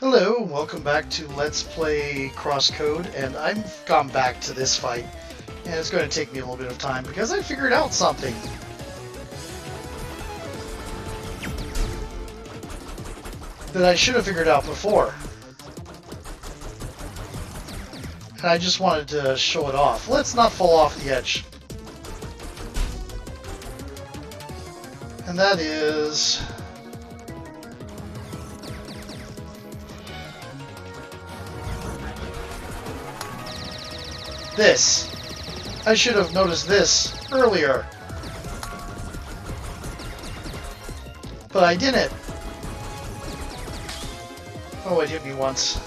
Hello, welcome back to Let's Play CrossCode, and I've gone back to this fight, and it's going to take me a little bit of time because I figured out something. That I should have figured out before. And I just wanted to show it off. Let's not fall off the edge. And that is... this. I should have noticed this earlier. But I didn't. Oh, it hit me once.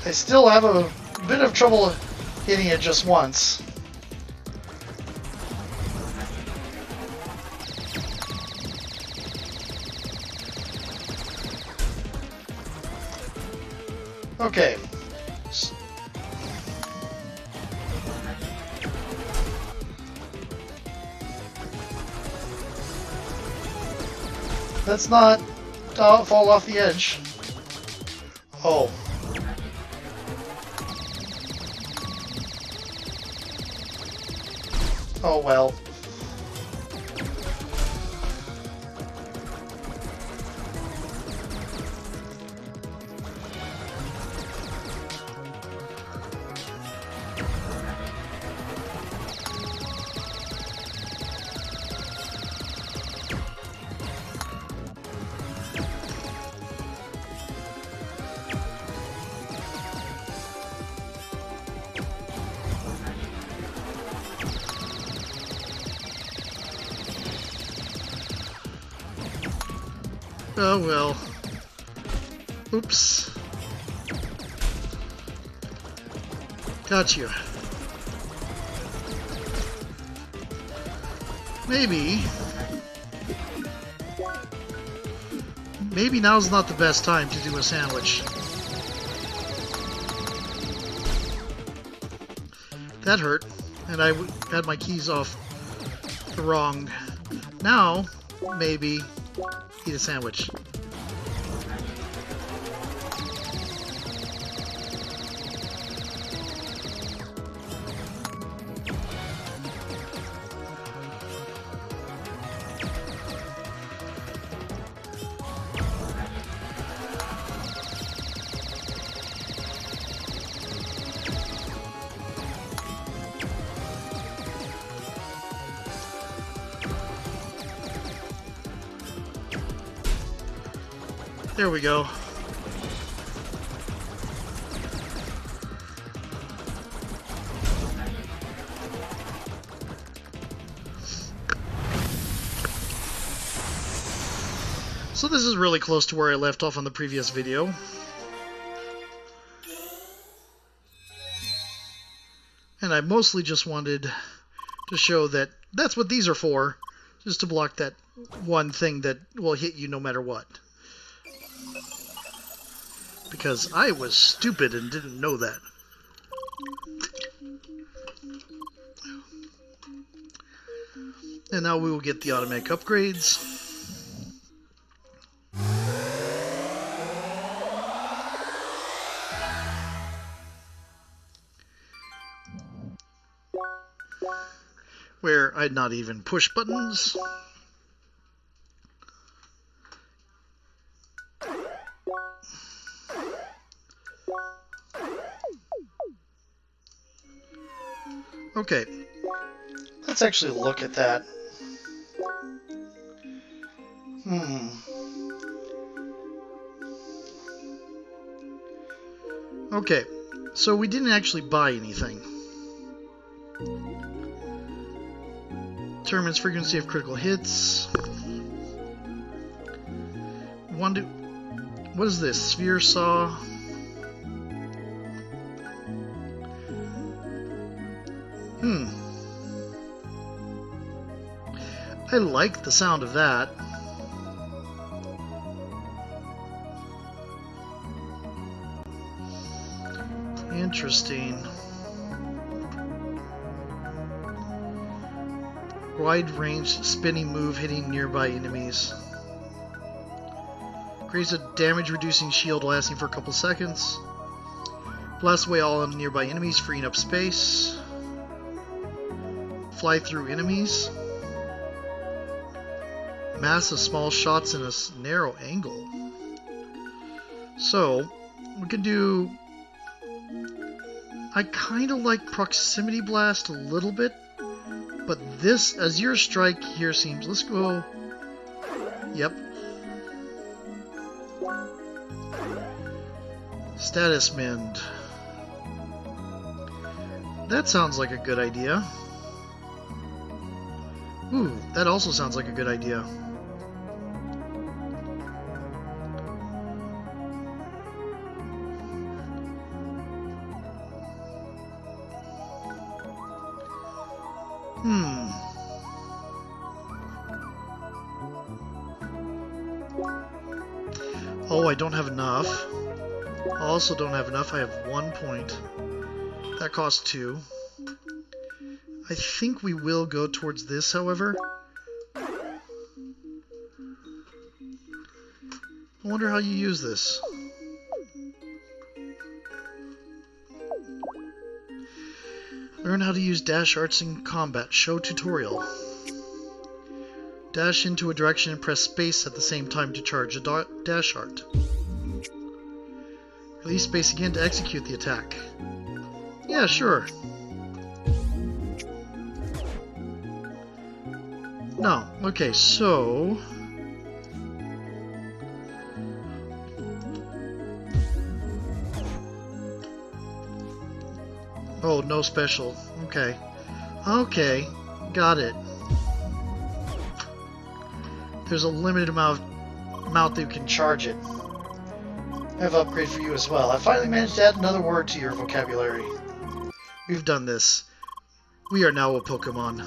I still have a bit of trouble hitting it just once. Okay. Let's not fall off the edge. Oh. Oh well. Oh well. Oops. Got you. Maybe now's not the best time to do a sandwich. That hurt, and I had my keys off the wrong. Now, maybe eat a sandwich. There we go. So this is really close to where I left off on the previous video. And I mostly just wanted to show that that's what these are for, just to block that one thing that will hit you no matter what. Because I was stupid and didn't know that. And now we will get the automatic upgrades. Where I'd not even push buttons. Okay, let's actually look at that. Okay, so we didn't actually buy anything. Determines frequency of critical hits. What is this? Sphere saw. I like the sound of that. Interesting. Wide range spinning move hitting nearby enemies. Creates a damage reducing shield lasting for a couple seconds. Blast away all nearby enemies, freeing up space. Fly through enemies. Mass of small shots in a narrow angle. So, we could do... I kind of like Proximity Blast a little bit, but this Azure Strike here seems... Let's go... Yep. Status Mend. That sounds like a good idea. Ooh, that also sounds like a good idea. Oh, I don't have enough. I also don't have enough. I have 1 point. That costs 2. I think we will go towards this, however. I wonder how you use this. Learn how to use dash arts in combat. Show tutorial. Dash into a direction and press space at the same time to charge a dash art. Release space again to execute the attack. Yeah, sure. No. Okay, so... Oh, no special. Okay. Okay. Got it. There's a limited amount that you can charge it. I have an upgrade for you as well. I finally managed to add another word to your vocabulary. We've done this. We are now a Pokemon.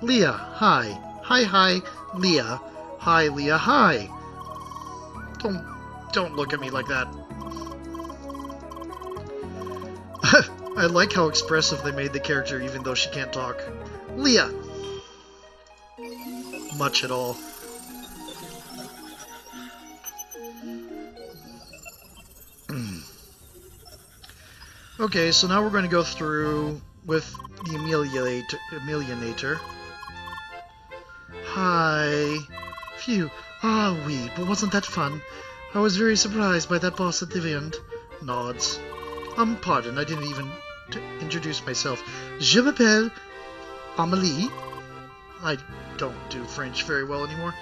Leah, hi. Hi, hi, Leah. Hi, Leah, hi. Don't look at me like that. I like how expressive they made the character even though she can't talk. Leah. Much at all. Okay, so now we're going to go through with the Emilionator. Hi. Phew. Ah, oui, but wasn't that fun? I was very surprised by that boss at the end. Nods. Pardon, I didn't even introduce myself. Je m'appelle Amélie. I don't do French very well anymore.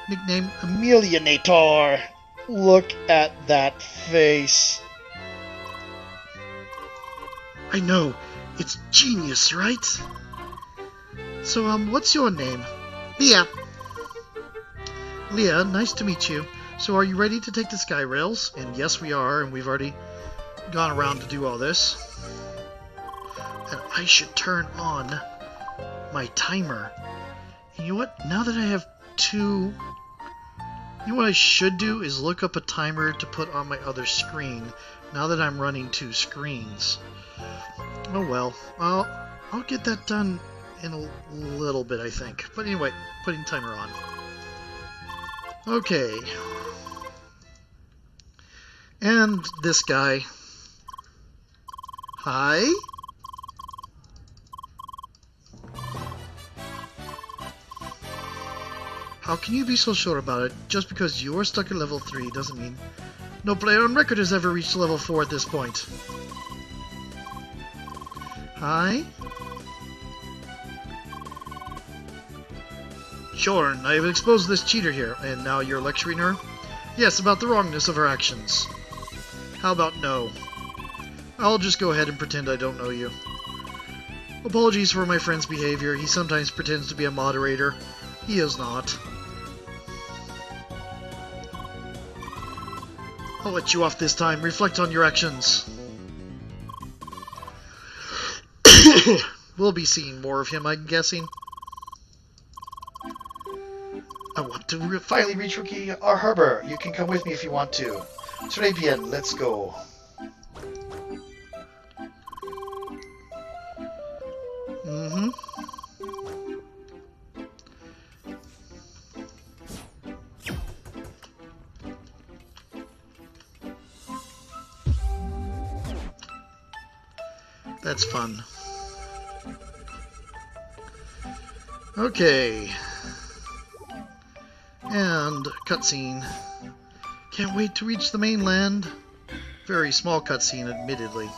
Nickname Emilionator. Look at that face. I know. It's genius, right? So, what's your name? Leah. Leah, nice to meet you. So, are you ready to take the Sky Rails? And yes, we are, and we've already gone around to do all this. And I should turn on my timer. And you know what? Now that I have 2... You know what I should do is look up a timer to put on my other screen. Now that I'm running 2 screens. Oh well. I'll get that done in a little bit, I think. But anyway, putting timer on. Okay. And this guy. Hi? How can you be so sure about it? Just because you're stuck at level 3 doesn't mean no player on record has ever reached level 4 at this point. Hi? Sure, I have exposed this cheater here, and now you're lecturing her? Yes, about the wrongness of her actions. How about no? I'll just go ahead and pretend I don't know you. Apologies for my friend's behavior. He sometimes pretends to be a moderator. He is not. I'll let you off this time. Reflect on your actions. We'll be seeing more of him, I'm guessing. I want to finally reach Rookie or Harbor. You can come with me if you want to. Très bien, let's go. That's fun. Okay. And cutscene. Can't wait to reach the mainland. Very small cutscene, admittedly.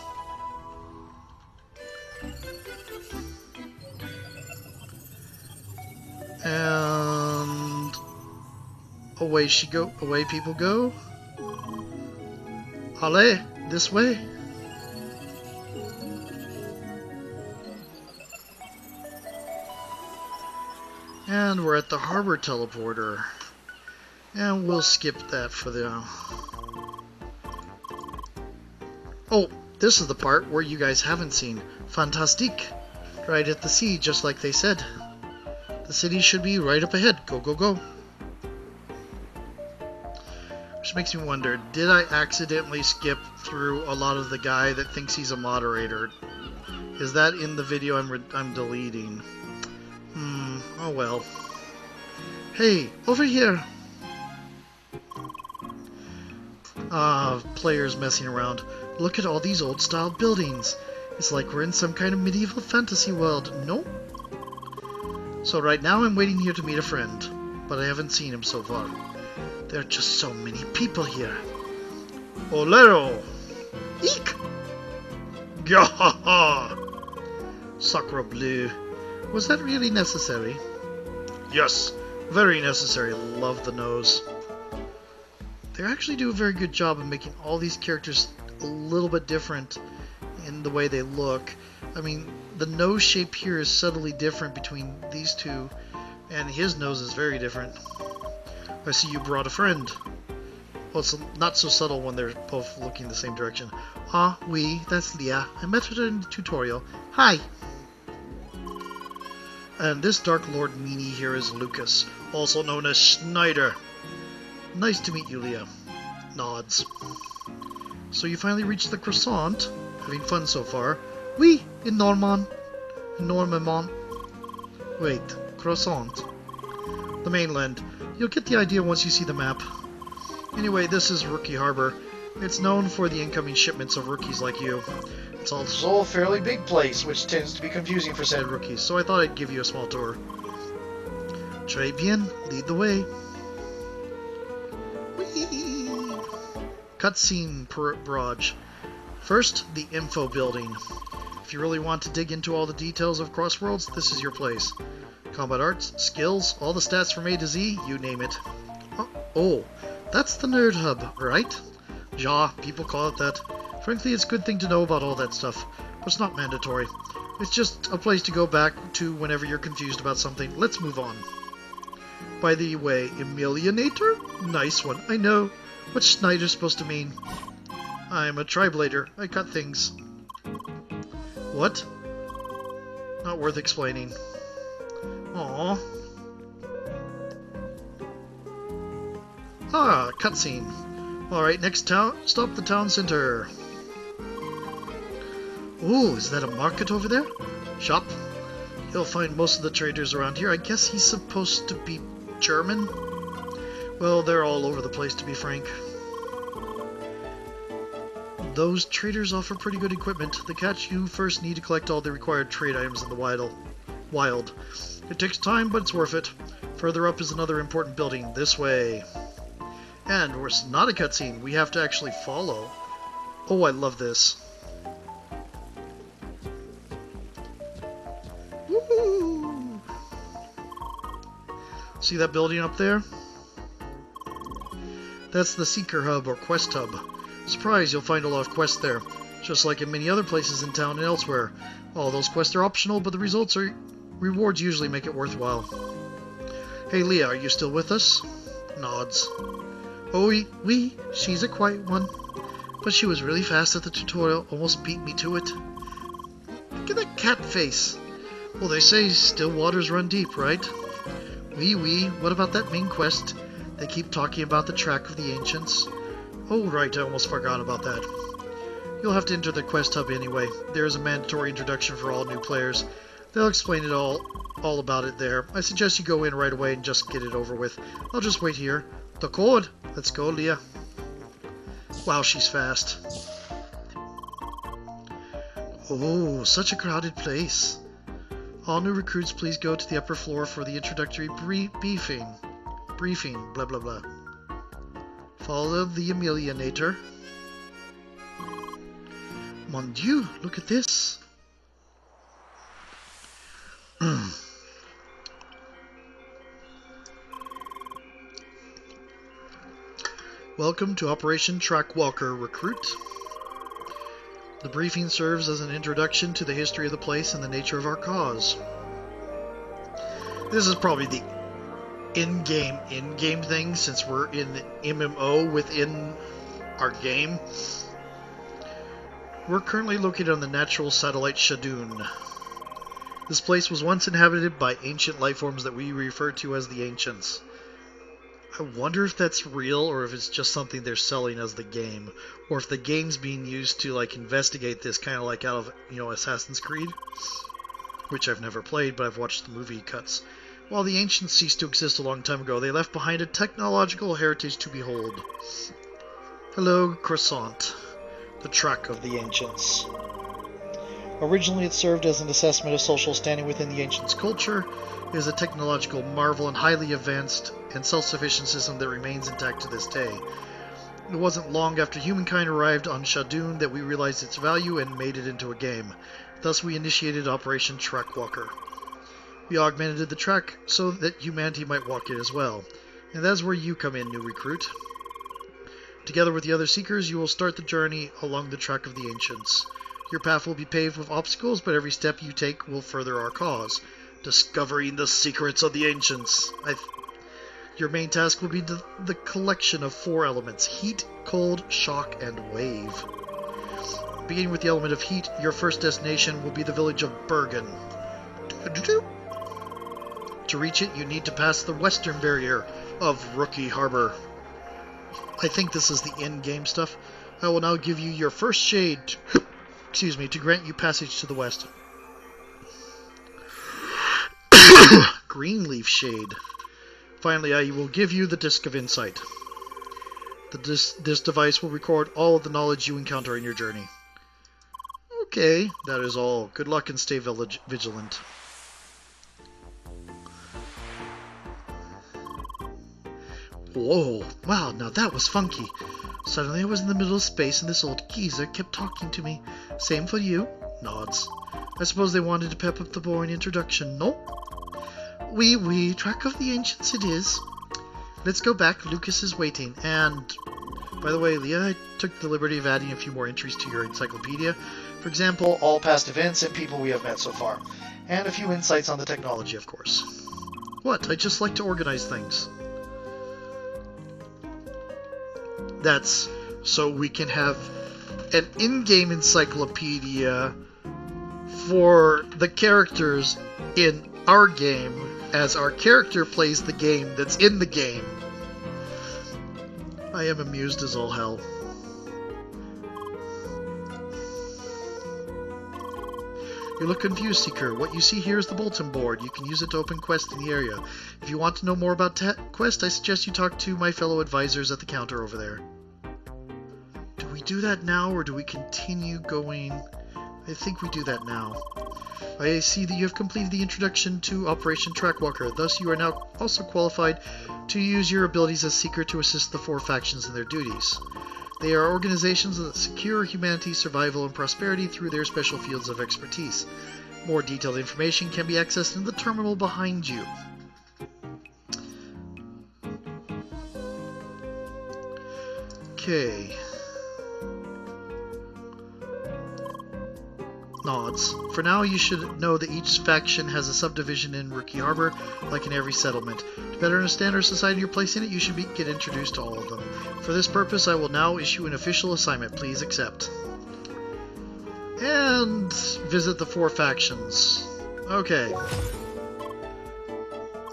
And away people go. Allez, this way. And we're at the harbor teleporter. And we'll skip that for now. Oh, this is the part where you guys haven't seen. Fantastique. Right at the sea, just like they said. The city should be right up ahead. Go, go, go. Which makes me wonder, did I accidentally skip through a lot of the guy that thinks he's a moderator? Is that in the video I'm deleting? Oh well. Hey, over here! Players messing around. Look at all these old-style buildings. It's like we're in some kind of medieval fantasy world. Nope. So right now I'm waiting here to meet a friend, but I haven't seen him so far. There are just so many people here. Olero! Eek! Gahaha! Sacre bleu. Was that really necessary? Yes, very necessary. Love the nose. They actually do a very good job of making all these characters a little bit different in the way they look. I mean, the nose shape here is subtly different between these two, and his nose is very different. I see you brought a friend. Well, it's not so subtle when they're both looking the same direction. Ah, oui, that's Leah. I met her in the tutorial. Hi! And this Dark Lord meanie here is Lucas, also known as Schneider. Nice to meet you, Leah. Nods. So you finally reached the croissant? Having fun so far? Oui, in Normand. Wait, croissant. The mainland. You'll get the idea once you see the map. Anyway, this is Rookie Harbor. It's known for the incoming shipments of rookies like you. It's also a fairly big place, which tends to be confusing for said rookies, so I thought I'd give you a small tour. Très bien, lead the way. Whee! Cutscene barrage. First, the info building. If you really want to dig into all the details of Crossworlds, this is your place. Combat arts, skills, all the stats from A to Z, you name it. Oh, that's the Nerd Hub, right? Ja, people call it that. Frankly, it's a good thing to know about all that stuff, but it's not mandatory. It's just a place to go back to whenever you're confused about something. Let's move on. By the way, Emilionator? Nice one, I know. What's Schneider supposed to mean? I'm a triblader. I cut things. What? Not worth explaining. Aww. Ah, cutscene. Alright, next stop the town center. Ooh, is that a market over there? Shop. You'll find most of the traders around here. I guess he's supposed to be German? Well, they're all over the place, to be frank. Those traders offer pretty good equipment. The catch, you first need to collect all the required trade items in the wild. It takes time, but it's worth it. Further up is another important building. This way. And it's not a cutscene. We have to actually follow. Oh, I love this. Woohoo! See that building up there? That's the Seeker Hub or Quest Hub. Surprise, you'll find a lot of quests there. Just like in many other places in town and elsewhere. All those quests are optional, but the rewards usually make it worthwhile. Hey Leah, are you still with us? Nods. Oh, oui, she's a quiet one. But she was really fast at the tutorial, almost beat me to it. Look at that cat face. Well, they say still waters run deep, right? Oui, what about that main quest? They keep talking about the track of the ancients. Oh, right, I almost forgot about that. You'll have to enter the quest hub anyway. There is a mandatory introduction for all new players. They'll explain it all about it there. I suggest you go in right away and just get it over with. I'll just wait here. D'accord. Let's go, Leah. Wow, she's fast. Oh, such a crowded place. All new recruits, please go to the upper floor for the introductory briefing. Blah, blah, blah. Follow the Emilianator. Mon Dieu, look at this. Welcome to Operation Trackwalker, recruit. The briefing serves as an introduction to the history of the place and the nature of our cause. This is probably the in-game thing, since we're in the MMO within our game. We're currently located on the natural satellite Shadoon. This place was once inhabited by ancient lifeforms that we refer to as the Ancients. I wonder if that's real, or if it's just something they're selling as the game, or if the game's being used to like investigate this, kind of like out of, you know, Assassin's Creed, which I've never played, but I've watched the movie cuts. While the Ancients ceased to exist a long time ago, they left behind a technological heritage to behold. Hello, Croissant, the track of the Ancients. Originally, it served as an assessment of social standing within the Ancients' culture. It is a technological marvel and highly advanced and self-sufficient system that remains intact to this day. It wasn't long after humankind arrived on Shadoon that we realized its value and made it into a game. Thus, we initiated Operation Trackwalker. We augmented the track so that humanity might walk it as well. And that's where you come in, new recruit. Together with the other seekers, you will start the journey along the track of the Ancients. Your path will be paved with obstacles, but every step you take will further our cause. Discovering the secrets of the Ancients. Your main task will be the collection of 4 elements: heat, cold, shock, and wave. Beginning with the element of heat, your first destination will be the village of Bergen. To reach it, you need to pass the western barrier of Rookie Harbor. I think this is the in-game stuff. I will now give you your first shade to grant you passage to the west. Greenleaf Shade. Finally, I will give you the Disc of Insight. This device will record all of the knowledge you encounter in your journey. Okay, that is all. Good luck and stay vigilant. Whoa, wow, now that was funky. Suddenly I was in the middle of space and this old geezer kept talking to me. Same for you? Nods. I suppose they wanted to pep up the boring introduction, no? Oui, track of the Ancients it is. Let's go back, Lucas is waiting. And, by the way, Leah, I took the liberty of adding a few more entries to your encyclopedia. For example, all past events and people we have met so far. And a few insights on the technology, of course. What? I just like to organize things. That's so we can have an in-game encyclopedia for the characters in our game as our character plays the game that's in the game. I am amused as all hell. You look confused, Seeker. What you see here is the bulletin board. You can use it to open quests in the area. If you want to know more about quests, I suggest you talk to my fellow advisors at the counter over there. Do we do that now, or do we continue going? I think we do that now. I see that you have completed the introduction to Operation Trackwalker. Thus, you are now also qualified to use your abilities as Seeker to assist the 4 factions in their duties. They are organizations that secure humanity's survival and prosperity through their special fields of expertise. More detailed information can be accessed in the terminal behind you. Okay. Nods. For now, you should know that each faction has a subdivision in Rookie Harbor, like in every settlement. To better understand our society and your place in it, you should get introduced to all of them. For this purpose, I will now issue an official assignment. Please accept. And visit the 4 factions. Okay.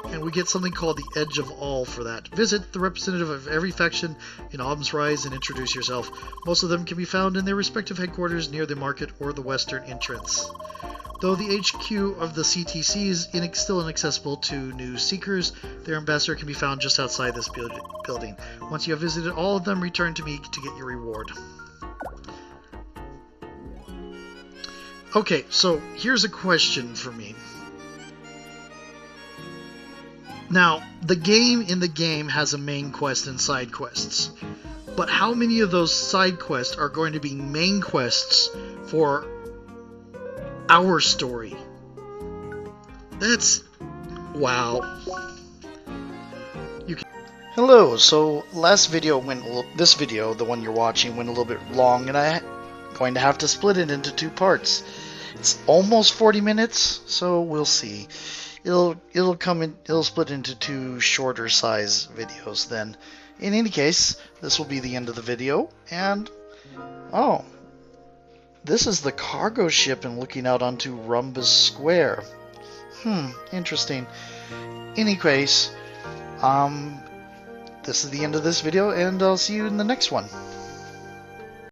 And we get something called the Edge of All for that. Visit the representative of every faction in Omsrise and introduce yourself. Most of them can be found in their respective headquarters near the market or the western entrance. Though the HQ of the CTC is still inaccessible to new seekers, their ambassador can be found just outside this building. Once you have visited all of them, return to me to get your reward. Okay, so here's a question for me. Now, the game has a main quest and side quests. But how many of those side quests are going to be main quests for our story? That's... wow. Hello, so last video this video, the one you're watching, went a little bit long, and I'm going to have to split it into 2 parts. It's almost 40 minutes, so we'll see. It'll split into 2 shorter size videos then. In any case, this will be the end of the video, and oh, this is the cargo ship and looking out onto Rhombus Square. Interesting. Any case, this is the end of this video, and I'll see you in the next one.